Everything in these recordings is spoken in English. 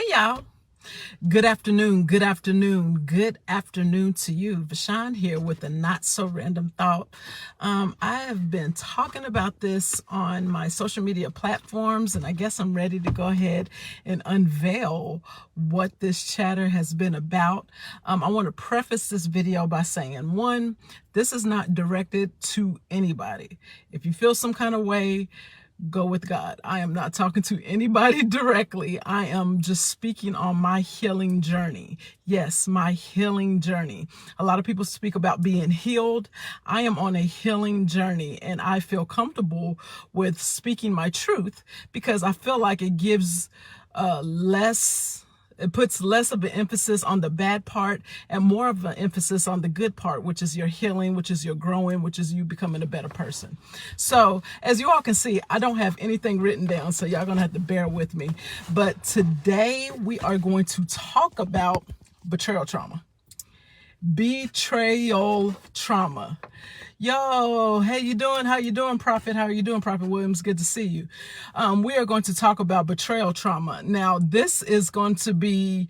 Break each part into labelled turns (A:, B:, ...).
A: y'all. Good afternoon, good afternoon, good afternoon to you. Vashan here with a not so random thought. I have been talking about this on my social media platforms, and I guess I'm ready to go ahead and unveil what this chatter has been about. I want to preface this video by saying, one, this is not directed to anybody. If you feel some kind of way, go with God. I am not talking to anybody directly. I am just speaking on my healing journey. Yes, my healing journey. A lot of people speak about being healed. I am on a healing journey, and I feel comfortable with speaking my truth because I feel like it gives it puts less of an emphasis on the bad part and more of an emphasis on the good part, which is your healing, which is your growing, which is you becoming a better person. So as you all can see, I don't have anything written down, so y'all gonna have to bear with me. But today we are going to talk about betrayal trauma. Betrayal trauma. Yo, hey, you doing? How you doing, Prophet? How are you doing, Prophet Williams? Good to see you. We are going to talk about betrayal trauma. Now, this is going to be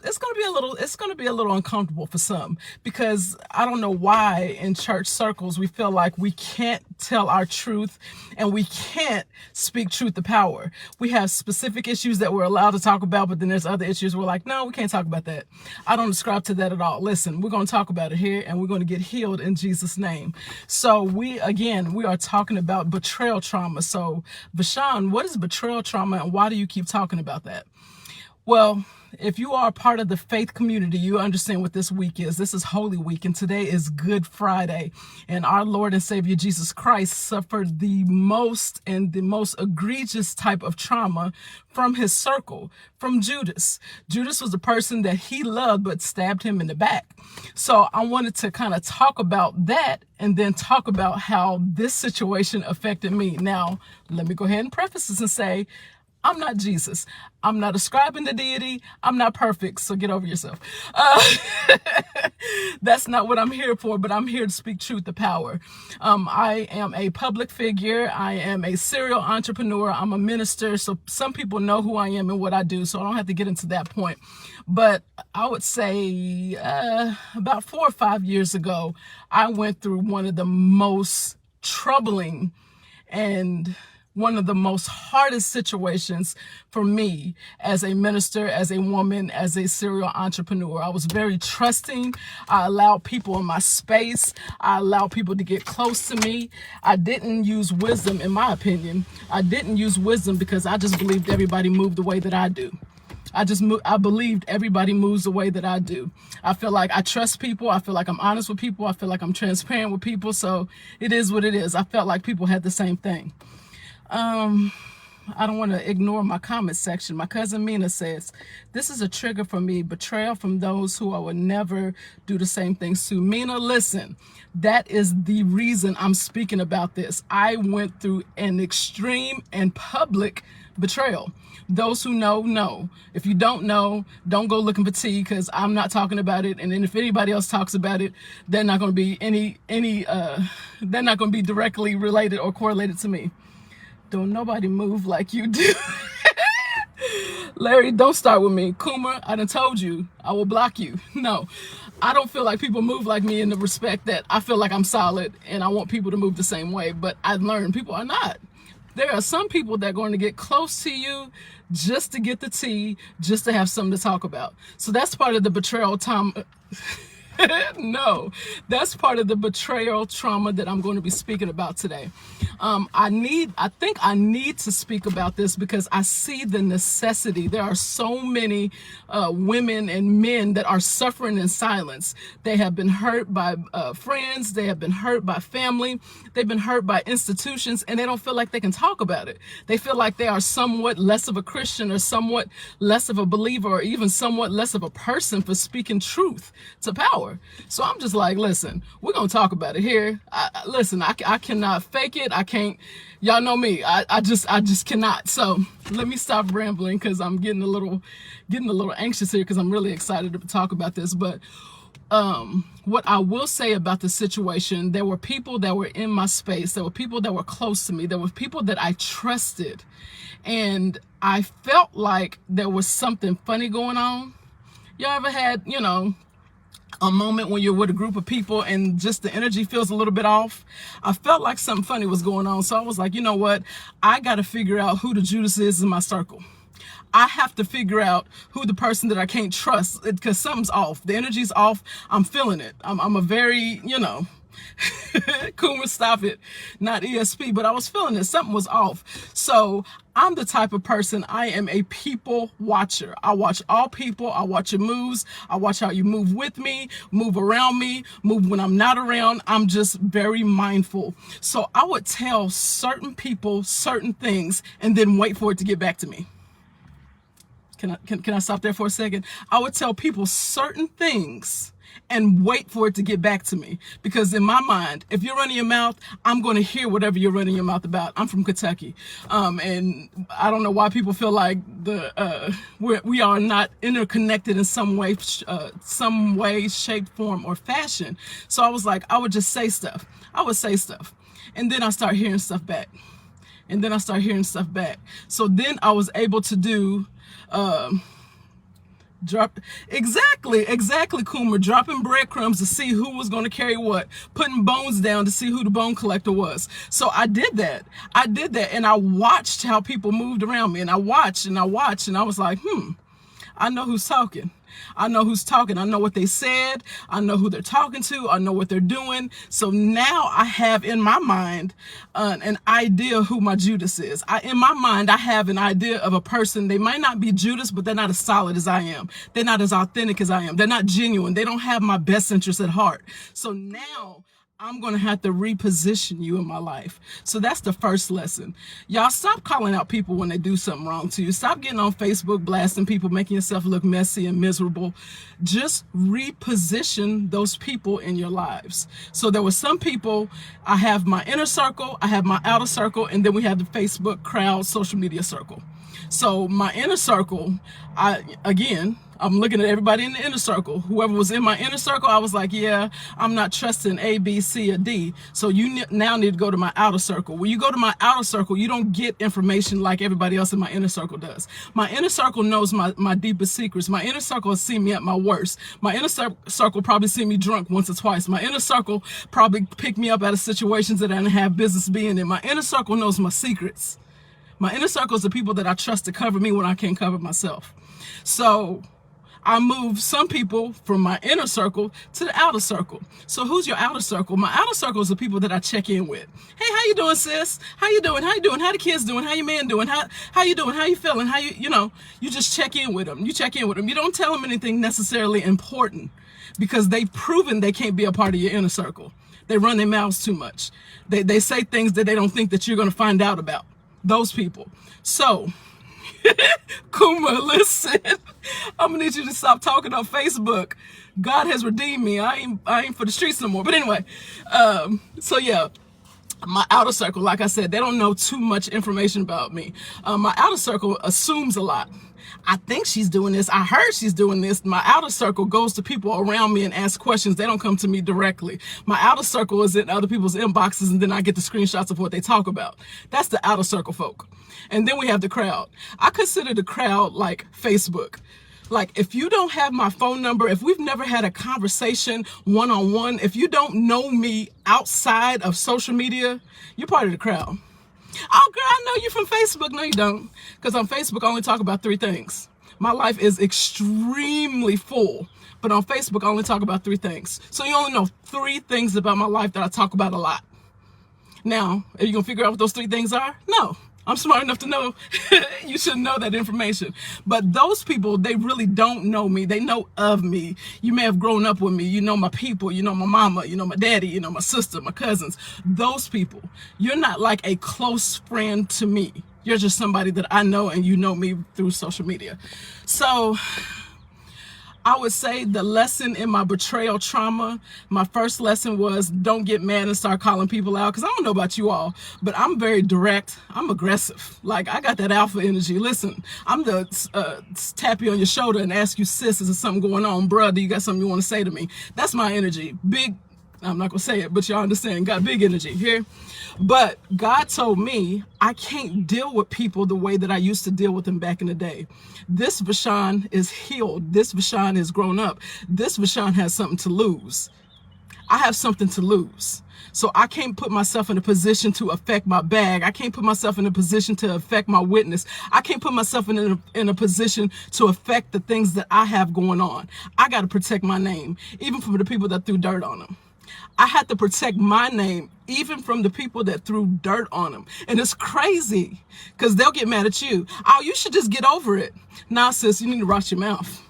A: it's going to be a little uncomfortable for some, because I don't know why in church circles we feel like we can't tell our truth and we can't speak truth to power. We have specific issues that we're allowed to talk about, but then there's other issues we're like, no, we can't talk about that. I don't ascribe to that at all. Listen, we're going to talk about it here, and we're going to get healed in Jesus' name. So we are talking about betrayal trauma. So Vashan, what is betrayal trauma, and why do you keep talking about that? Well, if you are a part of the faith community, you understand what this week is. This is Holy Week, and today is Good Friday. And our Lord and Savior Jesus Christ suffered the most egregious type of trauma from his circle, from Judas. Judas was the person that he loved but stabbed him in the back. So I wanted to kind of talk about that and then talk about how this situation affected me. Now, let me go ahead and preface this and say, I'm not Jesus. I'm not ascribing to deity. I'm not perfect, so get over yourself. That's not what I'm here for, but I'm here to speak truth to power. I am a public figure. I am a serial entrepreneur. I'm a minister, so some people know who I am and what I do, so I don't have to get into that point. But I would say about 4 or 5 years ago, I went through one of the most troubling and one of the most hardest situations for me as a minister, as a woman, as a serial entrepreneur. I was very trusting. I allowed people in my space. I allowed people to get close to me. I didn't use wisdom, in my opinion. I didn't use wisdom because I just believed everybody moved the way that I do. I believed everybody moves the way that I do. I feel like I trust people. I feel like I'm honest with people. I feel like I'm transparent with people. So it is what it is. I felt like people had the same thing. I don't want to ignore my comment section. My cousin Mina says, this is a trigger for me, betrayal from those who I would never do the same things to. Mina, listen, that is the reason I'm speaking about this. I went through an extreme and public betrayal. Those who know. If you don't know, don't go looking for tea, because I'm not talking about it. And then if anybody else talks about it, they're not going to be they're not going to be directly related or correlated to me. Don't nobody move like you do. Larry, don't start with me. Kuma, I done told you, I will block you. No, I don't feel like people move like me in the respect that I feel like I'm solid and I want people to move the same way, but I've learned people are not. There are some people that are going to get close to you just to get the tea, just to have something to talk about. So that's part of the betrayal trauma. No, that's part of the betrayal trauma that I'm going to be speaking about today. I think I need to speak about this because I see the necessity. There are so many women and men that are suffering in silence. They have been hurt by friends. They have been hurt by family. They've been hurt by institutions, and they don't feel like they can talk about it. They feel like they are somewhat less of a Christian or somewhat less of a believer or even somewhat less of a person for speaking truth to power. So I'm just like, listen, we're going to talk about it here. I cannot fake it. I can't, y'all know me. I just cannot. So let me stop rambling because I'm getting a little anxious here because I'm really excited to talk about this. But what I will say about the situation, there were people that were in my space. There were people that were close to me. There were people that I trusted. And I felt like there was something funny going on. Y'all ever had, a moment when you're with a group of people and just the energy feels a little bit off? I felt like something funny was going on. So I was like, you know what? I got to figure out who the Judas is in my circle. I have to figure out who the person that I can't trust, because something's off. The energy's off. I'm feeling it. I'm a very, Kuma, stop it, not ESP, but I was feeling it. Something was off. So I'm the type of person, I am a people watcher. I watch all people. I watch your moves. I watch how you move with me, move around me, move when I'm not around. I'm just very mindful. So I would tell certain people certain things and then wait for it to get back to me. Can I stop there for a second? I would tell people certain things and wait for it to get back to me. Because in my mind, if you're running your mouth, I'm going to hear whatever you're running your mouth about. I'm from Kentucky. And I don't know why people feel like we are not interconnected in some way, shape, form, or fashion. So I was like, I would just say stuff. I would say stuff. And then I start hearing stuff back. So then I was able to do exactly, Coomer, dropping breadcrumbs to see who was going to carry what, putting bones down to see who the bone collector was. So I did that, and I watched how people moved around me, and I watched, and I was like, I know who's talking. I know what they said. I know who they're talking to. I know what they're doing. So now I have in my mind an idea who my Judas is. In my mind, I have an idea of a person. They might not be Judas, but they're not as solid as I am. They're not as authentic as I am. They're not genuine. They don't have my best interests at heart. So now I'm going to have to reposition you in my life. So that's the first lesson. Y'all, stop calling out people when they do something wrong to you. Stop getting on Facebook blasting people, making yourself look messy and miserable. Just reposition those people in your lives. So there were some people, I have my inner circle, I have my outer circle, and then we have the Facebook crowd social media circle. So my inner circle, I'm looking at everybody in the inner circle. Whoever was in my inner circle, I was like, yeah, I'm not trusting A, B, C, or D. So you now need to go to my outer circle. When you go to my outer circle, you don't get information like everybody else in my inner circle does. My inner circle knows my deepest secrets. My inner circle has seen me at my worst. My inner circle probably seen me drunk once or twice. My inner circle probably picked me up out of situations that I didn't have business being in. My inner circle knows my secrets. My inner circle is the people that I trust to cover me when I can't cover myself. So I moved some people from my inner circle to the outer circle. So who's your outer circle? My outer circle is the people that I check in with. Hey, how you doing, sis? How you doing? How the kids doing? How your man doing? How you doing? How you feeling? You just check in with them. You check in with them. You don't tell them anything necessarily important, because they've proven they can't be a part of your inner circle. They run their mouths too much. They say things that they don't think that you're going to find out about. Those people. So Kuma, listen, I'm gonna need you to stop talking on Facebook. God has redeemed me. I ain't for the streets no more. But anyway, so yeah, my outer circle, like I said, they don't know too much information about me. My outer circle assumes a lot. I think she's doing this. I heard she's doing this. My outer circle goes to people around me and asks questions. They don't come to me directly. My outer circle is in other people's inboxes, and then I get the screenshots of what they talk about. That's the outer circle folk. And then we have the crowd. I consider the crowd like Facebook. Like, if you don't have my phone number, if we've never had a conversation one-on-one, if you don't know me outside of social media, you're part of the crowd. Oh, girl, I know you from Facebook. No, you don't. Because on Facebook, I only talk about 3 things. My life is extremely full. But on Facebook, I only talk about 3 things. So you only know 3 things about my life that I talk about a lot. Now, are you going to figure out what those 3 things are? No. I'm smart enough to know you should know that information. But those people, they really don't know me. They know of me. You may have grown up with me. You know my people. You know my mama. You know my daddy. You know my sister, my cousins. Those people. You're not like a close friend to me. You're just somebody that I know, and you know me through social media. So I would say the lesson in my betrayal trauma, my first lesson was don't get mad and start calling people out. Because I don't know about you all, but I'm very direct. I'm aggressive. Like, I got that alpha energy. Listen, I'm the tap you on your shoulder and ask you, sis, is there something going on? Bruh, do you got something you want to say to me? That's my energy. Big I'm not going to say it, but y'all understand. Got big energy here. But God told me I can't deal with people the way that I used to deal with them back in the day. This Vashawn is healed. This Vashawn has grown up. This Vashawn has something to lose. I have something to lose. So I can't put myself in a position to affect my bag. I can't put myself in a position to affect my witness. I can't put myself in a position to affect the things that I have going on. I got to protect my name, even from the people that threw dirt on them. I had to protect my name, even from the people that threw dirt on them. And it's crazy because they'll get mad at you. Oh, you should just get over it. Nah, sis, you need to watch your mouth.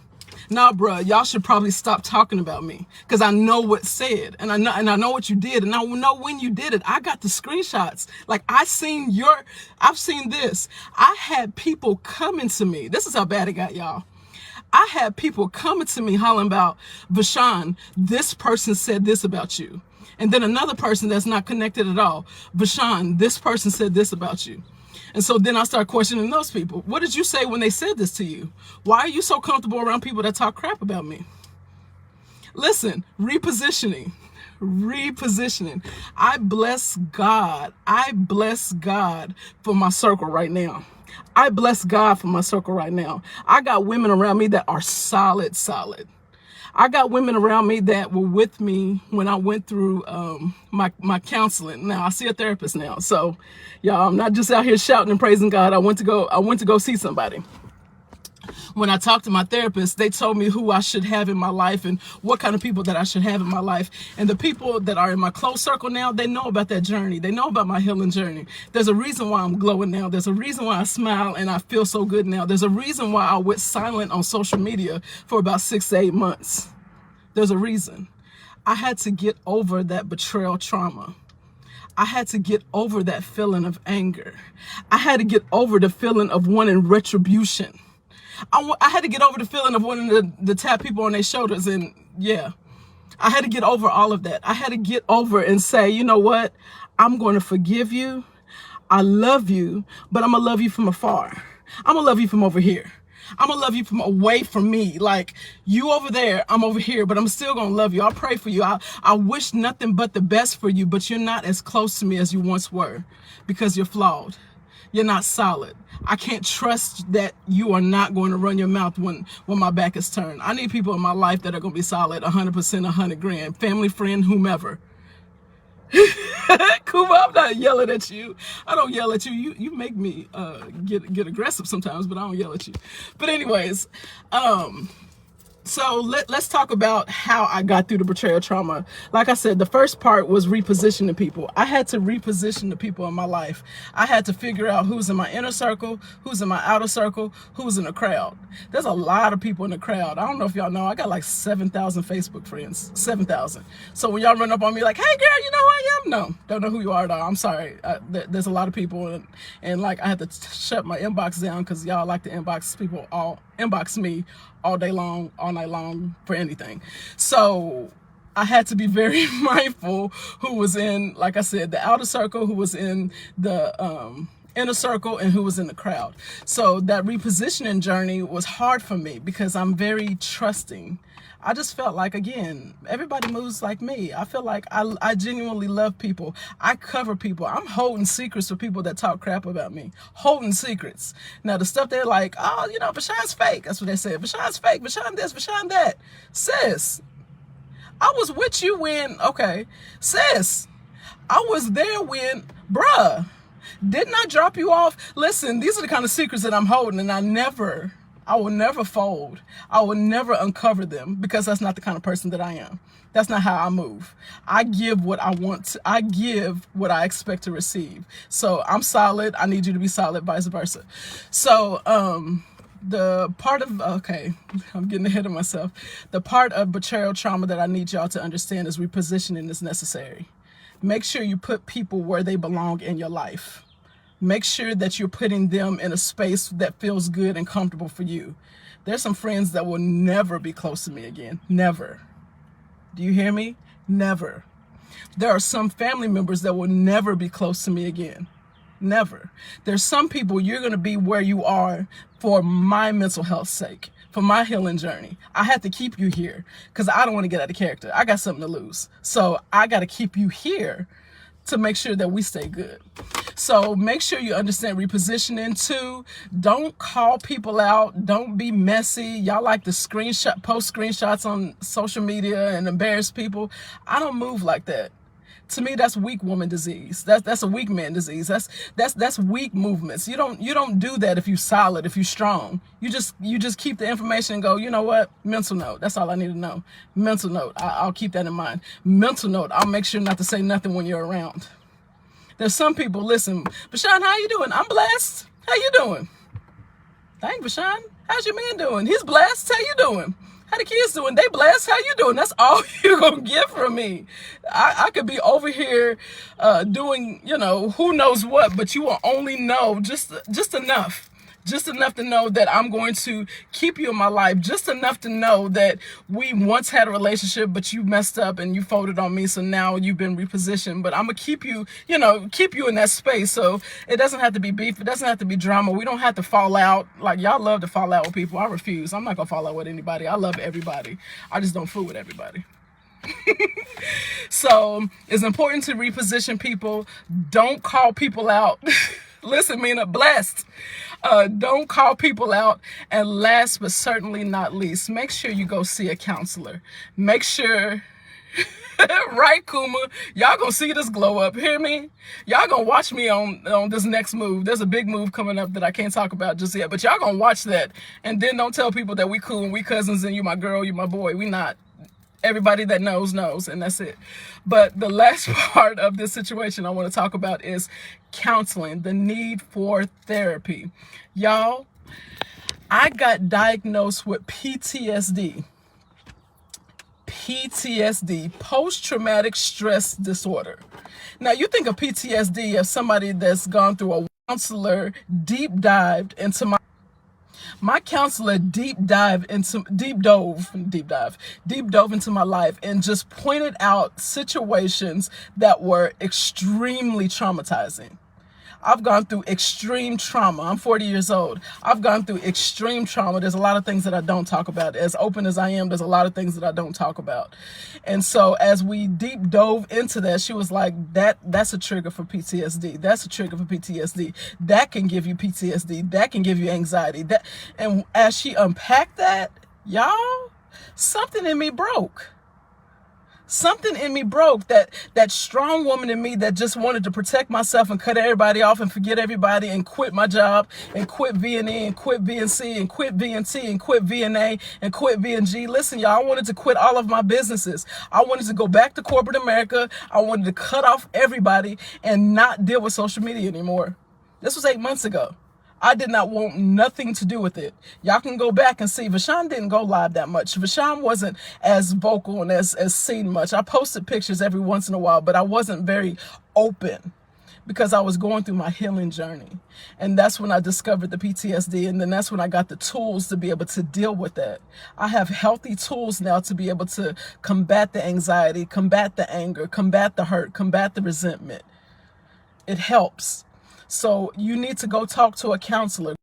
A: Nah, bruh, y'all should probably stop talking about me because I know what's said and I know what you did and I know when you did it. I got the screenshots. Like I've seen this. I had people coming to me. This is how bad it got, y'all. I had people coming to me hollering about, Vashawn, this person said this about you. And then another person that's not connected at all, Vashawn, this person said this about you. And so then I start questioning those people. What did you say when they said this to you? Why are you so comfortable around people that talk crap about me? Listen, repositioning. I bless God. I bless God for my circle right now. I bless God for my circle right now. I got women around me that are solid. I got women around me that were with me when I went through my counseling. Now I see a therapist now. So y'all, I'm not just out here shouting and praising God. I went to go see somebody. When I talked to my therapist, they told me who I should have in my life and what kind of people that I should have in my life. And the people that are in my close circle now, they know about that journey. They know about my healing journey. There's a reason why I'm glowing now. There's a reason why I smile and I feel so good now. There's a reason why I went silent on social media for about 6 to 8 months. There's a reason. I had to get over that betrayal trauma. I had to get over that feeling of anger. I had to get over the feeling of wanting retribution. I had to get over the feeling of wanting to tap people on their shoulders. And yeah, I had to get over all of that. I had to get over and say, you know what? I'm going to forgive you. I love you, but I'm going to love you from afar. I'm going to love you from over here. I'm going to love you from away from me. Like you over there, I'm over here, but I'm still going to love you. I'll pray for you. I wish nothing but the best for you, but you're not as close to me as you once were because you're flawed. You're not solid. I can't trust that you are not going to run your mouth when my back is turned. I need people in my life that are going to be solid, 100%, 100 grand, family, friend, whomever. Kuma, I'm not yelling at you. I don't yell at you. You make me get aggressive sometimes, but I don't yell at you. But anyways, so let's talk about how I got through the betrayal trauma. Like I said, the first part was repositioning people. I had to reposition the people in my life. I had to figure out who's in my inner circle, who's in my outer circle, who's in the crowd. There's a lot of people in the crowd. I don't know if y'all know, I got like 7,000 Facebook friends, 7,000. So when y'all run up on me like, hey girl, you know who I am? No, don't know who you are at all. I'm sorry. There's a lot of people and like I had to shut my inbox down because y'all like to inbox me all day long, all night long for anything. So I had to be very mindful who was in, like I said, the outer circle, who was in the inner circle, and who was in the crowd. So that repositioning journey was hard for me because I'm very trusting. I just felt like, again, everybody moves like me. I feel like I genuinely love people. I cover people. I'm holding secrets for people that talk crap about me. Holding secrets. Now, the stuff they're like, oh, you know, Vashawn's fake. That's what they said. Vashawn's fake. Vashawn this, Vashawn that. Sis, I was with you when, okay, sis, I was there when, bruh, didn't I drop you off? Listen, these are the kind of secrets that I'm holding, and I will never fold. I will never uncover them because that's not the kind of person that I am. That's not how I move. I give what I want. I give what I expect to receive. So I'm solid. I need you to be solid, vice versa. So the part of, okay, I'm getting ahead of myself. The part of betrayal trauma that I need y'all to understand is repositioning is necessary. Make sure you put people where they belong in your life. Make sure that you're putting them in a space that feels good and comfortable for you. There's some friends that will never be close to me again. Never. Do you hear me? Never. There are some family members that will never be close to me again. Never. There's some people you're going to be where you are for my mental health's sake, for my healing journey. I had to keep you here because I don't want to get out of character. I got something to lose. So I got to keep you here to make sure that we stay good. So make sure you understand repositioning too. Don't call people out. Don't be messy. Y'all like to post screenshots on social media and embarrass people. I don't move like that. To me, that's weak woman disease. That's a weak man disease. That's weak movements. You don't do that if you're solid, if you're strong. You just keep the information and go, you know what? Mental note. That's all I need to know. Mental note. I'll keep that in mind. Mental note. I'll make sure not to say nothing when you're around. There's some people, listen, Bashan, how you doing? I'm blessed. How you doing? Thank Bashan. How's your man doing? He's blessed. How you doing? How the kids doing? They blessed. How you doing? That's all you're going to get from me. I could be over here doing, who knows what, but you will only know just enough. Just enough to know that I'm going to keep you in my life. Just enough to know that we once had a relationship, but you messed up and you folded on me. So now you've been repositioned. But I'm going to keep you, keep you in that space. So it doesn't have to be beef. It doesn't have to be drama. We don't have to fall out. Like, y'all love to fall out with people. I refuse. I'm not going to fall out with anybody. I love everybody. I just don't fool with everybody. So it's important to reposition people. Don't call people out. Listen, Mina, blessed. Don't call people out. And last but certainly not least, make sure you go see a counselor. Make sure, right, Kuma? Y'all gonna see this glow up. Hear me? Y'all gonna watch me on this next move. There's a big move coming up that I can't talk about just yet, but y'all gonna watch that. And then don't tell people that we cool and we cousins and you my girl, you my boy. We not. Everybody that knows, and that's it. But the last part of this situation I want to talk about is counseling, the need for therapy. Y'all, I got diagnosed with PTSD. PTSD, post-traumatic stress disorder. Now, you think of PTSD as somebody that's gone through a counselor deep dived into my counselor deep dove into my life and just pointed out situations that were extremely traumatizing. I've gone through extreme trauma. I'm 40 years old. I've gone through extreme trauma. There's a lot of things that I don't talk about. As open as I am, there's a lot of things that I don't talk about. And so as we deep dove into that, she was like, that's a trigger for PTSD. That's a trigger for PTSD. That can give you PTSD. That can give you anxiety. And as she unpacked that, y'all, something in me broke. Something in me broke, that strong woman in me that just wanted to protect myself and cut everybody off and forget everybody and quit my job and quit VNE and quit VNC and quit VNT and quit VNA and quit VNG. Listen, y'all, I wanted to quit all of my businesses. I wanted to go back to corporate America. I wanted to cut off everybody and not deal with social media anymore. This was 8 months ago. I did not want nothing to do with it. Y'all can go back and see. Vashan didn't go live that much. Vashan wasn't as vocal and as seen much. I posted pictures every once in a while, but I wasn't very open because I was going through my healing journey. And that's when I discovered the PTSD. And then that's when I got the tools to be able to deal with that. I have healthy tools now to be able to combat the anxiety, combat the anger, combat the hurt, combat the resentment. It helps. So you need to go talk to a counselor.